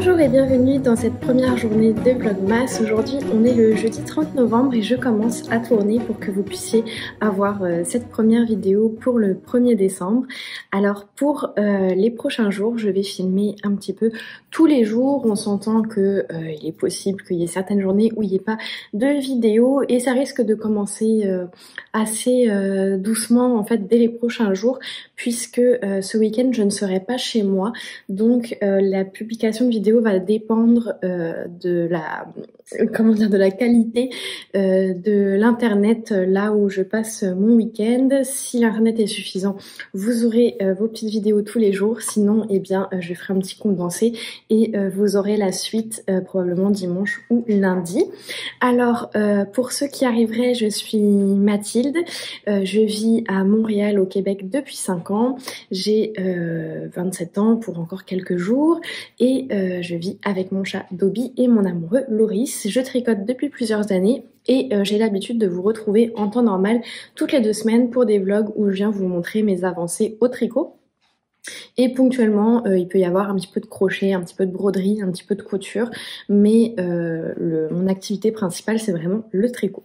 Bonjour et bienvenue dans cette première journée de Vlogmas. Aujourd'hui on est le jeudi 30 novembre et je commence à tourner pour que vous puissiez avoir cette première vidéo pour le 1er décembre. Alors pour les prochains jours je vais filmer un petit peu tous les jours. On s'entend que il est possible qu'il y ait certaines journées où il n'y ait pas de vidéo et ça risque de commencer assez doucement en fait dès les prochains jours puisque ce week-end je ne serai pas chez moi, donc la publication de vidéo va dépendre de la qualité de l'internet là où je passe mon week-end. Si l'internet est suffisant, vous aurez vos petites vidéos tous les jours, sinon eh bien je ferai un petit condensé et vous aurez la suite probablement dimanche ou lundi. Alors pour ceux qui arriveraient, je suis Mathilde, je vis à Montréal au Québec depuis 5 ans, j'ai 27 ans pour encore quelques jours et je vis avec mon chat Dobby et mon amoureux Loris. Je tricote depuis plusieurs années et j'ai l'habitude de vous retrouver en temps normal toutes les 2 semaines pour des vlogs où je viens vous montrer mes avancées au tricot. Et ponctuellement, il peut y avoir un petit peu de crochet, un petit peu de broderie, un petit peu de couture, mais mon activité principale, c'est vraiment le tricot.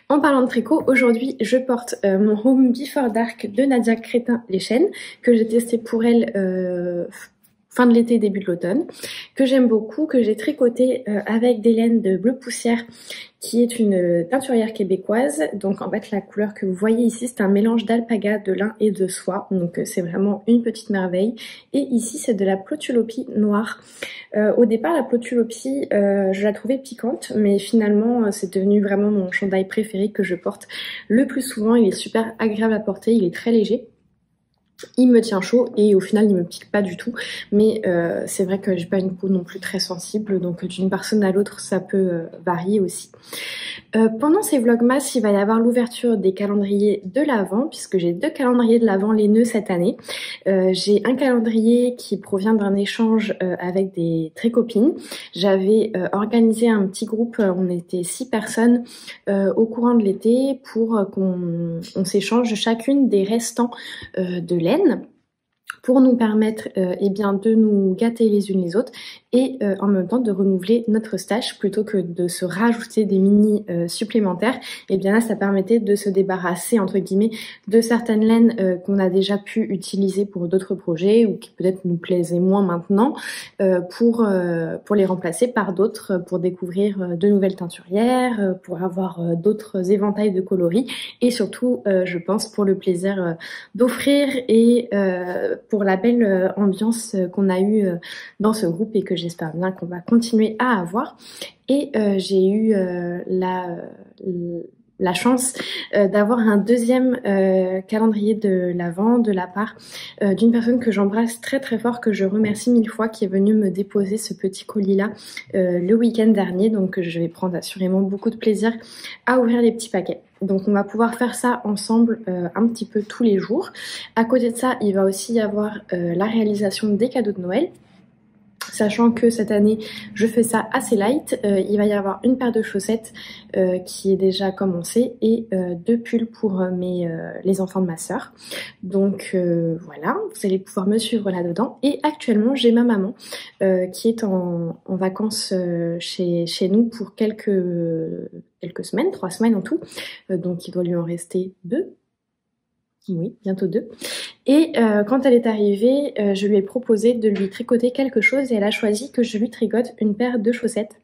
En parlant de tricot, aujourd'hui, je porte mon Home Before Dark de Nadia Crétin-Lechaine, que j'ai testé pour elle fin de l'été, début de l'automne, que j'aime beaucoup, que j'ai tricoté avec des laines de bleu poussière, qui est une teinturière québécoise. Donc en fait la couleur que vous voyez ici c'est un mélange d'alpaga, de lin et de soie, donc c'est vraiment une petite merveille. Et ici c'est de la plotulopie noire. Au départ la plotulopie je la trouvais piquante, mais finalement c'est devenu vraiment mon chandail préféré que je porte le plus souvent. Il est super agréable à porter, il est très léger. Il me tient chaud et au final il me pique pas du tout, mais c'est vrai que j'ai pas une peau non plus très sensible, donc d'une personne à l'autre ça peut varier aussi. Pendant ces vlogmas il va y avoir l'ouverture des calendriers de l'Avent, puisque j'ai 2 calendriers de l'Avent les nœuds cette année. J'ai un calendrier qui provient d'un échange avec des très copines. J'avais organisé un petit groupe, on était 6 personnes au courant de l'été pour qu'on s'échange chacune des restants de laine pour nous permettre eh bien, de nous gâter les unes les autres et en même temps de renouveler notre stash plutôt que de se rajouter des mini supplémentaires. Et bien là ça permettait de se débarrasser entre guillemets de certaines laines qu'on a déjà pu utiliser pour d'autres projets ou qui peut-être nous plaisaient moins maintenant pour les remplacer par d'autres, pour découvrir de nouvelles teinturières, pour avoir d'autres éventails de coloris et surtout je pense pour le plaisir d'offrir et pour la belle ambiance qu'on a eue dans ce groupe et que j'espère bien qu'on va continuer à avoir. Et j'ai eu la chance d'avoir un deuxième calendrier de l'Avent de la part d'une personne que j'embrasse très très fort, que je remercie 1000 fois, qui est venue me déposer ce petit colis là le week-end dernier, donc je vais prendre assurément beaucoup de plaisir à ouvrir les petits paquets. Donc on va pouvoir faire ça ensemble un petit peu tous les jours. À côté de ça, il va aussi y avoir la réalisation des cadeaux de Noël. Sachant que cette année, je fais ça assez light, il va y avoir une paire de chaussettes qui est déjà commencée et 2 pulls pour les enfants de ma sœur. Donc voilà, vous allez pouvoir me suivre là-dedans. Et actuellement, j'ai ma maman qui est en vacances chez nous pour quelques semaines, 3 semaines en tout. Donc il doit lui en rester 2. Oui, bientôt 2. Et quand elle est arrivée, je lui ai proposé de lui tricoter quelque chose et elle a choisi que je lui tricote une paire de chaussettes.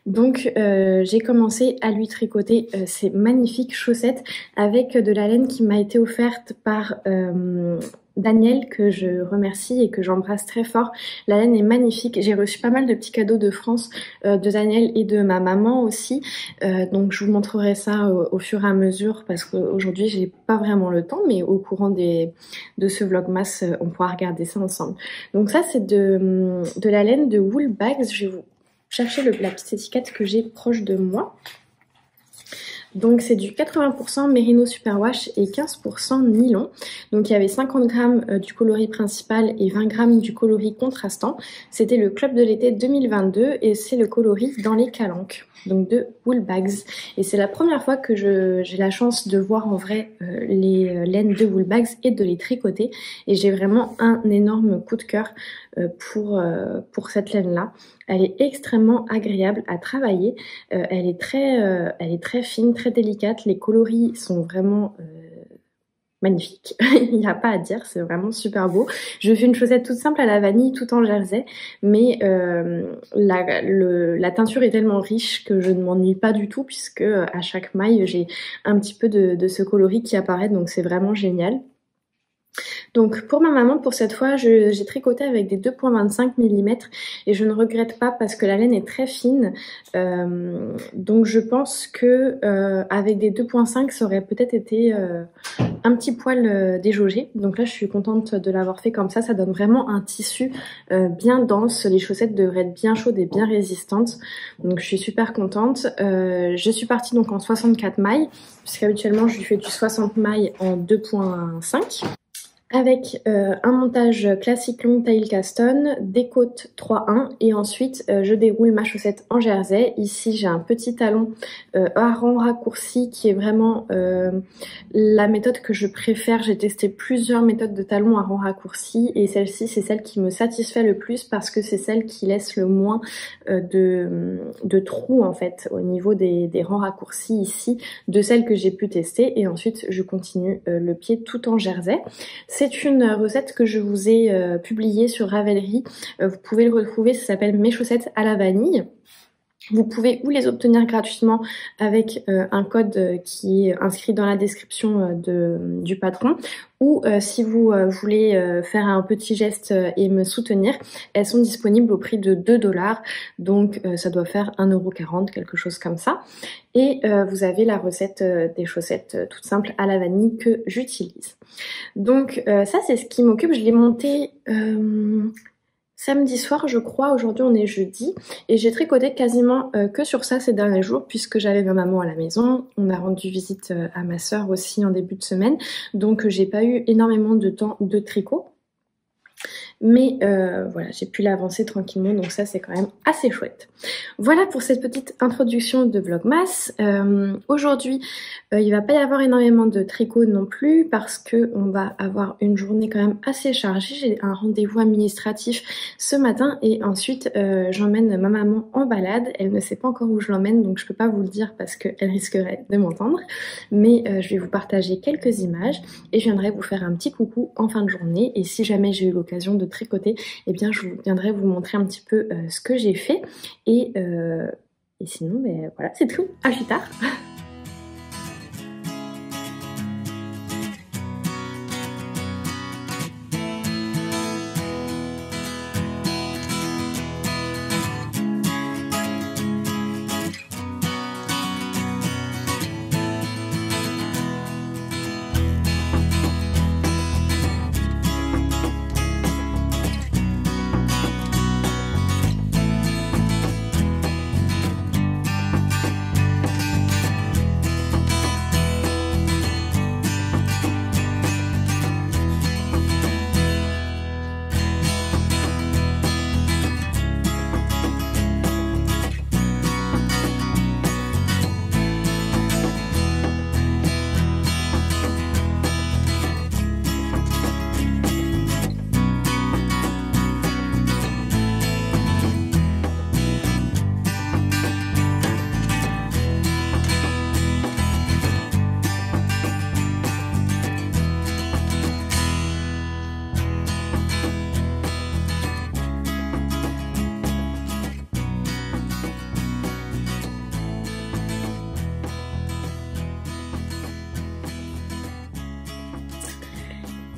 Donc j'ai commencé à lui tricoter ces magnifiques chaussettes avec de la laine qui m'a été offerte par Daniel, que je remercie et que j'embrasse très fort. La laine est magnifique. J'ai reçu pas mal de petits cadeaux de France de Daniel et de ma maman aussi. Donc je vous montrerai ça au fur et à mesure parce qu'aujourd'hui j'ai pas vraiment le temps, mais au courant de ce vlogmas on pourra regarder ça ensemble. Donc ça c'est de la laine de Wool Bags. Je vais vous chercher la petite étiquette que j'ai proche de moi. Donc c'est du 80% Merino Superwash et 15% nylon. Donc il y avait 50 grammes du coloris principal et 20 grammes du coloris contrastant. C'était le club de l'été 2022 et c'est le coloris dans les calanques, donc de Woolbags. Et c'est la première fois que j'ai la chance de voir en vrai les laines de Woolbags et de les tricoter. Et j'ai vraiment un énorme coup de cœur pour cette laine-là. Elle est extrêmement agréable à travailler. Elle est très fine, très délicate. Les coloris sont vraiment magnifiques. Il n'y a pas à dire, c'est vraiment super beau. Je fais une chaussette toute simple à la vanille, tout en jersey, mais la teinture est tellement riche que je ne m'ennuie pas du tout puisque à chaque maille j'ai un petit peu de ce coloris qui apparaît, donc c'est vraiment génial. Donc pour ma maman, pour cette fois, j'ai tricoté avec des 2,25 mm et je ne regrette pas parce que la laine est très fine. Donc je pense que avec des 2,5 ça aurait peut-être été un petit poil déjaugé. Donc là je suis contente de l'avoir fait comme ça donne vraiment un tissu bien dense. Les chaussettes devraient être bien chaudes et bien résistantes. Donc je suis super contente. Je suis partie donc en 64 mailles, puisqu'habituellement je lui fais du 60 mailles en 2,5. Avec un montage classique long tail caston, des côtes 3-1 et ensuite je déroule ma chaussette en jersey. Ici j'ai un petit talon à rang raccourci qui est vraiment la méthode que je préfère. J'ai testé plusieurs méthodes de talons à rang raccourci et celle-ci c'est celle qui me satisfait le plus parce que c'est celle qui laisse le moins de trous en fait au niveau des rangs raccourcis ici de celles que j'ai pu tester, et ensuite je continue le pied tout en jersey. C'est une recette que je vous ai publiée sur Ravelry. Vous pouvez le retrouver, ça s'appelle mes chaussettes à la vanille. Vous pouvez ou les obtenir gratuitement avec un code qui est inscrit dans la description du patron, ou si vous voulez faire un petit geste et me soutenir, elles sont disponibles au prix de 2 $, donc ça doit faire 1,40 €, quelque chose comme ça. Et vous avez la recette des chaussettes toutes simples à la vanille que j'utilise. Donc ça c'est ce qui m'occupe, je l'ai monté samedi soir je crois, aujourd'hui on est jeudi, et j'ai tricoté quasiment que sur ça ces derniers jours puisque j'avais ma maman à la maison. On a rendu visite à ma soeur aussi en début de semaine, donc j'ai pas eu énormément de temps de tricot. Mais voilà, j'ai pu l'avancer tranquillement, donc ça c'est quand même assez chouette. Voilà pour cette petite introduction de Vlogmas. Aujourd'hui, il va pas y avoir énormément de tricot non plus parce que on va avoir une journée quand même assez chargée. J'ai un rendez-vous administratif ce matin et ensuite j'emmène ma maman en balade. Elle ne sait pas encore où je l'emmène, donc je peux pas vous le dire parce qu'elle risquerait de m'entendre. Mais je vais vous partager quelques images et je viendrai vous faire un petit coucou en fin de journée. Et si jamais j'ai eu l'occasion de tricoter, eh bien je viendrai vous montrer un petit peu ce que j'ai fait, et sinon ben, voilà, c'est tout, à plus tard.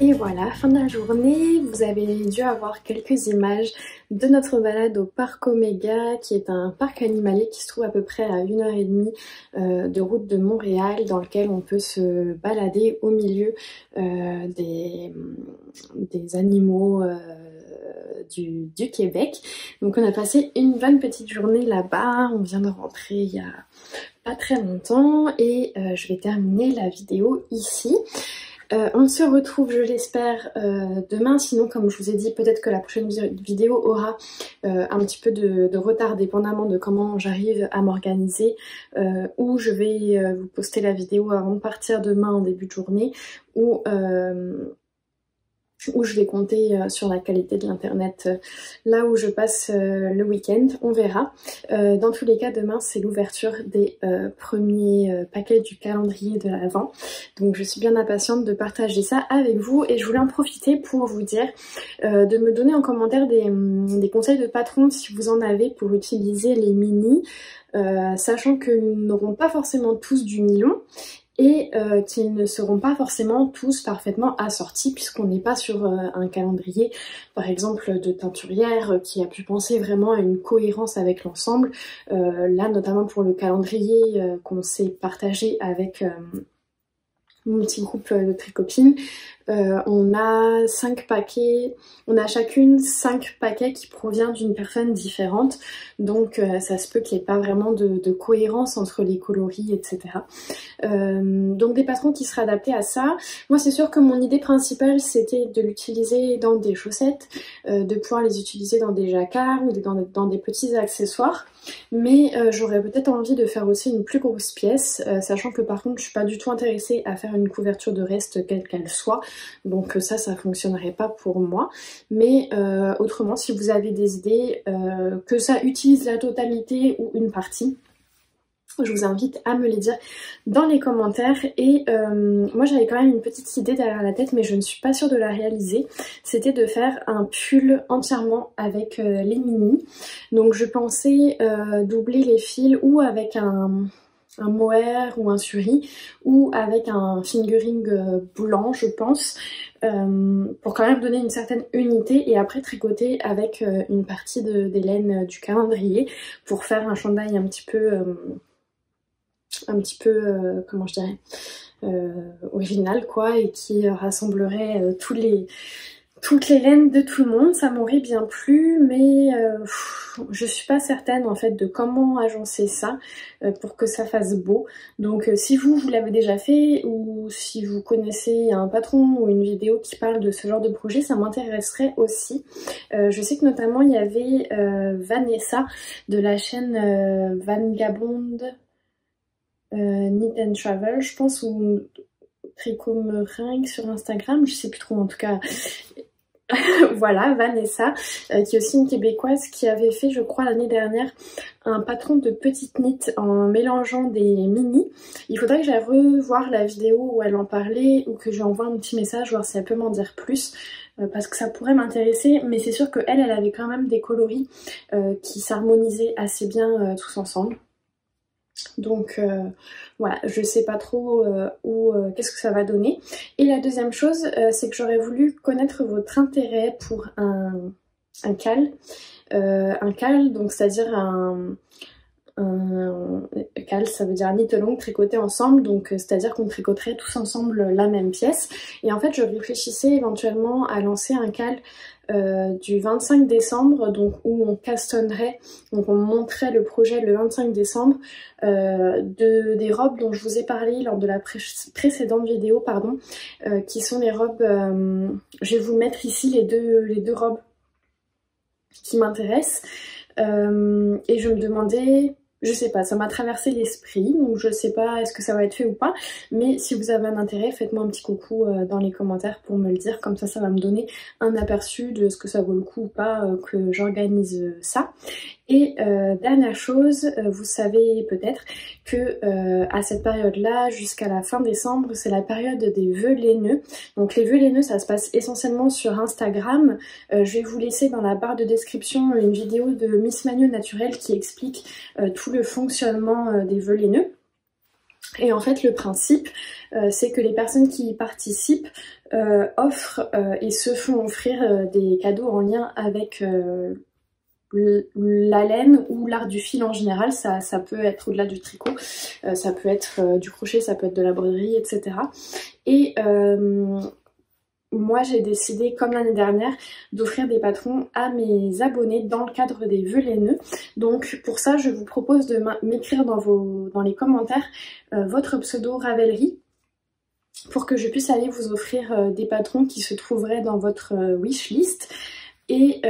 Et voilà, fin de la journée, vous avez dû avoir quelques images de notre balade au parc Oméga, qui est un parc animalier qui se trouve à peu près à 1h30 de route de Montréal, dans lequel on peut se balader au milieu des animaux du Québec. Donc on a passé une bonne petite journée là-bas, on vient de rentrer il y a pas très longtemps et je vais terminer la vidéo ici. On se retrouve, je l'espère, demain. Sinon, comme je vous ai dit, peut-être que la prochaine vidéo aura un petit peu de retard dépendamment de comment j'arrive à m'organiser, ou je vais vous poster la vidéo avant de partir demain en début de journée, où je vais compter sur la qualité de l'internet là où je passe le week-end, on verra. Dans tous les cas, demain c'est l'ouverture des premiers paquets du calendrier de l'Avent, donc je suis bien impatiente de partager ça avec vous et je voulais en profiter pour vous dire de me donner en commentaire des conseils de patron si vous en avez pour utiliser les mini, sachant que nous n'aurons pas forcément tous du nylon et qu'ils ne seront pas forcément tous parfaitement assortis puisqu'on n'est pas sur un calendrier par exemple de teinturière qui a pu penser vraiment à une cohérence avec l'ensemble. Là notamment pour le calendrier qu'on s'est partagé avec mon petit groupe de tricopines, on a 5 paquets, on a chacune 5 paquets qui proviennent d'une personne différente, donc ça se peut qu'il n'y ait pas vraiment de cohérence entre les coloris, etc. Donc des patrons qui seraient adaptés à ça. Moi c'est sûr que mon idée principale c'était de l'utiliser dans des chaussettes, de pouvoir les utiliser dans des jacquards ou dans des petits accessoires, mais j'aurais peut-être envie de faire aussi une plus grosse pièce, sachant que par contre je suis pas du tout intéressée à faire une couverture de reste quelle qu'elle soit, donc ça fonctionnerait pas pour moi. Mais autrement, si vous avez des idées, que ça utilise la totalité ou une partie, je vous invite à me les dire dans les commentaires. Et moi j'avais quand même une petite idée derrière la tête mais je ne suis pas sûre de la réaliser. C'était de faire un pull entièrement avec les mini. Donc je pensais doubler les fils ou avec un mohair ou un suri ou avec un fingering blanc je pense, pour quand même donner une certaine unité et après tricoter avec une partie des laines du calendrier pour faire un chandail un petit peu comment je dirais, original quoi, et qui rassemblerait toutes les laines de tout le monde. Ça m'aurait bien plu, mais je suis pas certaine en fait de comment agencer ça pour que ça fasse beau. Donc si vous l'avez déjà fait ou si vous connaissez un patron ou une vidéo qui parle de ce genre de projet, ça m'intéresserait aussi. Je sais que notamment il y avait Vanessa de la chaîne Vagabond Knit and Travel, je pense, ou Tricot Meringue sur Instagram, je sais plus trop en tout cas. Voilà, Vanessa, qui est aussi une québécoise, qui avait fait, je crois, l'année dernière, un patron de petites knits en mélangeant des mini. Il faudrait que j'aille revoir la vidéo où elle en parlait ou que je lui envoie un petit message, voir si elle peut m'en dire plus, parce que ça pourrait m'intéresser. Mais c'est sûr qu'elle avait quand même des coloris qui s'harmonisaient assez bien tous ensemble. Donc voilà, je sais pas trop qu'est-ce que ça va donner. Et la deuxième chose, c'est que j'aurais voulu connaître votre intérêt pour un cal. Un cal, donc c'est-à-dire un cal, ça veut dire un knit-along tricoté ensemble, donc c'est-à-dire qu'on tricoterait tous ensemble la même pièce. Et en fait je réfléchissais éventuellement à lancer un cal du 25 décembre, donc où on castonnerait, donc on montrait le projet le 25 décembre des robes dont je vous ai parlé lors de la précédente vidéo, pardon, qui sont les robes, je vais vous mettre ici les deux robes qui m'intéressent, et je me demandais, je sais pas, ça m'a traversé l'esprit, donc je sais pas est-ce que ça va être fait ou pas, mais si vous avez un intérêt, faites-moi un petit coucou dans les commentaires pour me le dire, comme ça va me donner un aperçu de ce que ça vaut le coup ou pas que j'organise ça. Et dernière chose, vous savez peut-être que à cette période-là, jusqu'à la fin décembre, c'est la période des vœux laineux. Donc les vœux laineux, ça se passe essentiellement sur Instagram. Je vais vous laisser dans la barre de description une vidéo de Miss Manu Naturelle qui explique tout le fonctionnement des vœux laineux. Et en fait le principe c'est que les personnes qui y participent offrent et se font offrir des cadeaux en lien avec la laine ou l'art du fil en général. Ça peut être au-delà du tricot, ça peut être du crochet, ça peut être de la broderie, etc. Et moi j'ai décidé, comme l'année dernière, d'offrir des patrons à mes abonnés dans le cadre des vœux laineux. Donc pour ça, je vous propose de m'écrire dans les commentaires votre pseudo Ravelry, pour que je puisse aller vous offrir des patrons qui se trouveraient dans votre wishlist. Et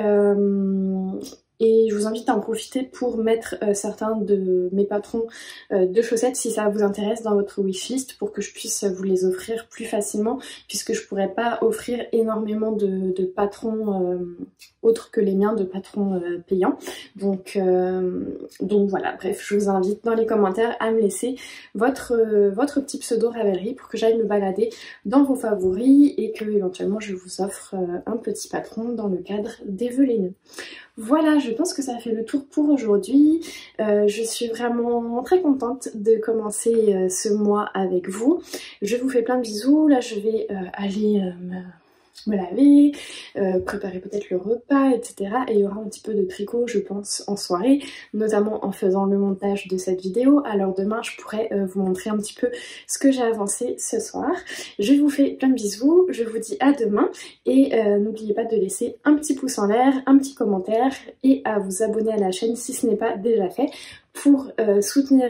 je vous invite à en profiter pour mettre certains de mes patrons de chaussettes si ça vous intéresse dans votre wishlist, pour que je puisse vous les offrir plus facilement, puisque je pourrais pas offrir énormément de patrons autres que les miens, de patrons payants. Donc voilà, bref, je vous invite dans les commentaires à me laisser votre petit pseudo Ravelry pour que j'aille me balader dans vos favoris et que éventuellement je vous offre un petit patron dans le cadre des vœux laineux. Voilà, je pense que ça fait le tour pour aujourd'hui. Je suis vraiment très contente de commencer ce mois avec vous. Je vous fais plein de bisous. Là, je vais aller me laver, préparer peut-être le repas, etc. Et il y aura un petit peu de tricot, je pense, en soirée, notamment en faisant le montage de cette vidéo. Alors demain, je pourrai vous montrer un petit peu ce que j'ai avancé ce soir. Je vous fais plein de bisous, je vous dis à demain, et n'oubliez pas de laisser un petit pouce en l'air, un petit commentaire, et à vous abonner à la chaîne si ce n'est pas déjà fait, pour soutenir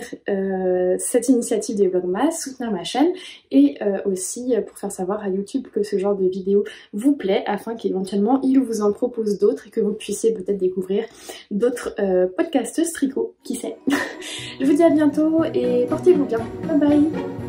cette initiative des Vlogmas, soutenir ma chaîne, et aussi pour faire savoir à YouTube que ce genre de vidéo vous plaît, afin qu'éventuellement il vous en propose d'autres et que vous puissiez peut-être découvrir d'autres podcasteuses tricot, qui sait. Je vous dis à bientôt et portez-vous bien, bye bye.